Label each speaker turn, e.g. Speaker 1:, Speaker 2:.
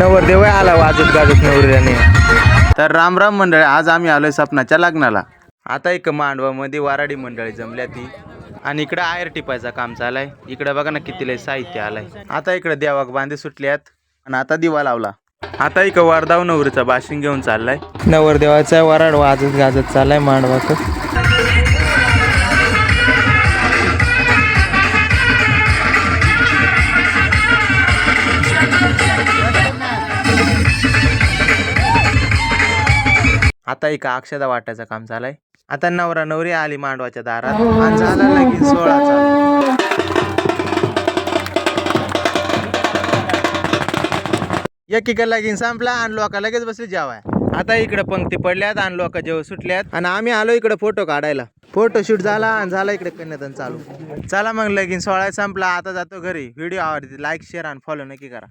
Speaker 1: नवरदेव आला वाजत गाजत नवरीने. तर राम राम मंडळी, आज आम्ही आलोय सपनाच्या लग्नाला. आता एक मांडवामध्ये वाराडी मंडळी जमल्या ती आणि इकडे आयर टिपायचा काम चालाय. इकडे बघा ना किती लय साहित्य आलंय. आता इकडे देवाक बांधे सुटल्यात आणि आता दिवा लावला. आता एक वरदाव नवरीचा बाशिंग घेऊन चाललाय. नवरदेवाचा वराड वाजत गाजत चाललाय मांडवाक. आता एका अक्षदा वाटायचं काम चालाय. आता नवरा नवरी आली मांडवाच्या दारात आणि झाला लगीन सोहळा चालू. एकीकडे लगीन संपला आणि लोक लगेच बसले जेवाय. आता इकडे पंक्ती पडल्यात आणि लोक जेव सुटल्यात आणि आम्ही आलो इकडे फोटो काढायला. फोटोशूट झाला आणि झाला इकडे कन्यादान चालू. चला मग लगीन सोहळा संपला. आता जातो घरी. व्हिडिओ आवडते लाईक शेअर आणि फॉलो नक्की करा.